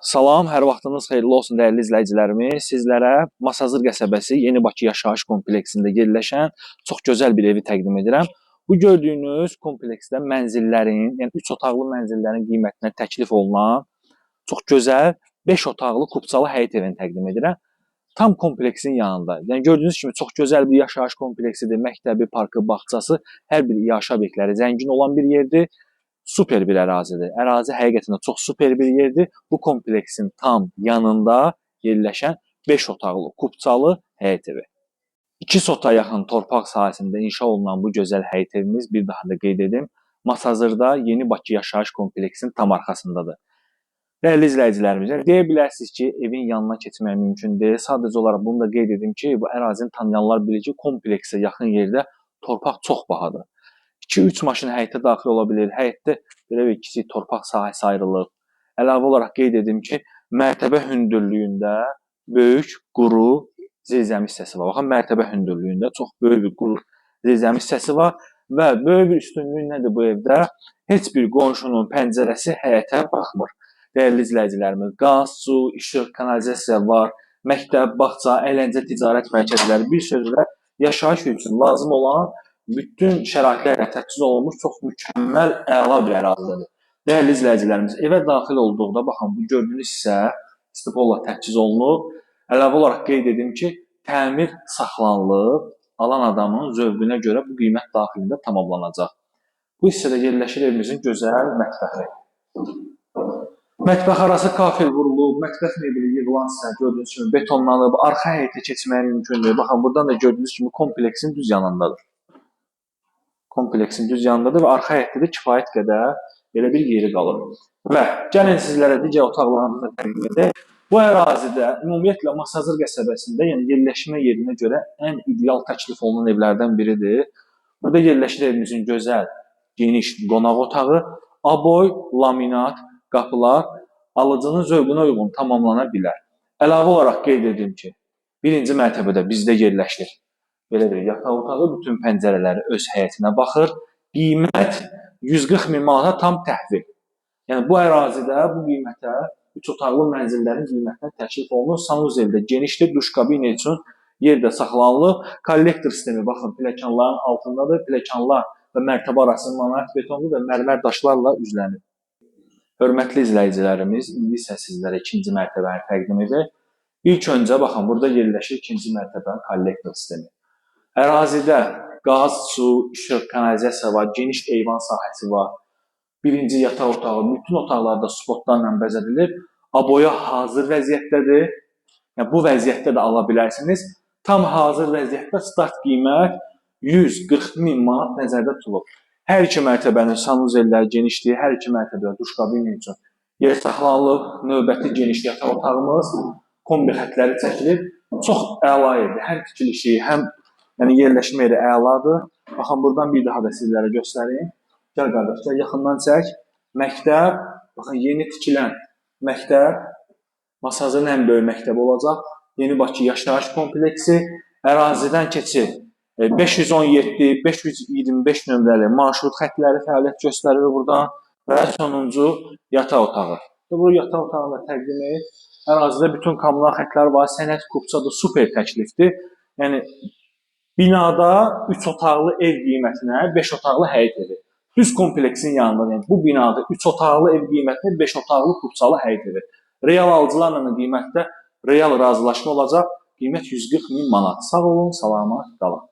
Salam, hər vaxtınız xeyirli olsun dəyərli izləyicilərimiz. Sizlərə Masazır qəsəbəsi Yeni Bakı yaşayış kompleksində yerləşən çox gözəl bir evi təqdim edirəm. Bu gördüyünüz kompleksdə mənzillərin, yəni 3 otaqlı mənzillərin qiymətinə təklif olunan çox gözəl 5 otaqlı kupçalı həyət evini təqdim edirəm. Tam kompleksin yanında. Yəni gördüyünüz kimi çox gözəl bir yaşayış kompleksidir. Məktəbi, parkı, bağçası, hər bir iaşə obyektləri zəngin olan bir yerdir. Super bir ərazidir. Ərazi həqiqətən çox super bir yerdir. Bu kompleksin tam yanında yerləşən 5 otaqlı, kupçalı həyət evi. 2 sota yaxın torpaq sahəsində inşa olunan bu gözəl həyət evimiz, bir daha da qeyd edim, Masazırda Yeni Bakı yaşayış kompleksinin tam arxasındadır. Dəyərli izləyicilərimiz, deyə bilərsiniz ki, evin yanına keçmək mümkün deyil. Sadəcə olaraq bunu da qeyd edim ki, bu ərazini tanıyanlar bilir ki, kompleksə yaxın yerdə torpaq çox bahadır. 2-3 maşın həyətə daxil ola bilir. Həyətdə belə bir kiçik torpaq sahəsi ayrılıb. Əlavə olaraq qeyd edim ki, mərtəbə hündürlüyündə böyük, quru zirzəmi hissəsi var. Baxın, mərtəbə hündürlüyündə çox böyük bir quru zirzəmi hissəsi var və böyük bir üstünlük nədir bu evdə? Heç bir qonşunun pəncərəsi həyətə baxmır. Dəyərli izləyicilərimiz, qaz, su, işıq, kanalizasiya var, məktəb, bağça, əyləncə, ticarət mərkəzləri, bir sözlə yaşayış üçün lazım olan bütün şəraitlərlə təchiz olunmuş çox mükəmməl, əla bir ərazidir. Dəyərli izləyicilərimiz, evə daxil olduqda, baxın, bu gördüyünüz hissə stipolla təchiz olunub. Əlavə olaraq qeyd edim ki, təmir saxlanılıb, alan adamın zövqünə görə bu qiymət daxilində tamamlanacaq. Bu hissədə yerləşir evimizin gözəl mətbəxi. Mətbəx arası kafel vurulub, mətbəx mebeli yığılansa gördüyünüz kimi betonlanıb, arxa həyətə keçməyə mümkündür. Baxın, buradan da gördüyünüz kimi kompleksin düz yanındadır. Kompleksin düz yanındadır və arxa həyətdə də kifayət qədər belə bir yeri qalır. Və gəlin sizlərə digər otaqlarımızı təqdim edək. Bu ərazidə ümumiyyətlə Masazır qəsəbəsində, yəni yerləşmə yerinə görə ən ideal təklif olunan evlərdən biridir. Burada yerləşir evimizin gözəl, geniş qonaq otağı, aboy, laminat, qapılar alıcının zövqünə uyğun tamamlana bilər. Əlavə olaraq qeyd edim ki, birinci mərtəbədə bizdə yerləşir belə bir yataq otağı, bütün pəncərələri öz həyətinə baxır. Qiymət 140 min manata tam təhvil. Yəni bu ərazidə bu qiymətə 3 otaqlı mənzillərin qiymətinə təklif olunur. Sanuzeldə genişdir, duş kabini üçün yerdə saxlanılıb. Kollektor sistemi, baxın, pilləkənlərin altındadır. Pilləkənlər və mərtəbə arası monolit betonlu və mərmər daşlarla üzlənir. Hörmətli izləyicilərimiz, indi isə sizlərə ikinci mərtəbəni təqdim edək. İlk öncə, baxın, burada yerləşir ikinci mərtəbənin kollektor sistemi. Ərazidə qaz, su, işıq, kanalizasiya var, geniş eyvan sahəsi var. Birinci yataq otağı, bütün otaqlarda spotlarla bəzədilib. Aboya hazır vəziyyətdədir. Yəni, bu vəziyyətdə də ala bilərsiniz. Tam hazır vəziyyətdə start qiymət 140 min manat nəzərdə tutulub. Hər iki mərtəbənin sanuzelləri genişliyi, hər iki mərtəbədə duş kabini üçün yer saxlanılıb. Növbəti geniş yataq otağımız, kombi xətləri çəkilib. Çox əla yerdir. Həm tikilişi, həm yerləşmə yeri əladır. Baxın, buradan bir daha da sizlərə göstəreyim. Gəl qardaşlar, yaxından çək. Məktəb, baxın, yeni tikilən məktəb, Masazırın ən böyük məktəbi olacaq. Yeni Bakı yaşayış kompleksi, ərazidən keçir. 517, 525 nömrəli marşrut xətləri fəaliyyət göstərir buradan və sonuncu yataq otağı. Bu yataq otağını da təqdim edib. Ərazidə bütün kommunal xətlər var, sənət kupçadır, super təklifdir. Yəni, binada 3 otaqlı ev qiymətinə 5 otaqlı həyət evi. Düz kompleksin yanında, yəni bu binada 3 otaqlı ev qiymətinə 5 otaqlı kupçalı həyət evi. Real alıcılarla da qiymətdə real razılaşma olacaq. Qiymət 140 min manat. Sağ olun, salamat qalın.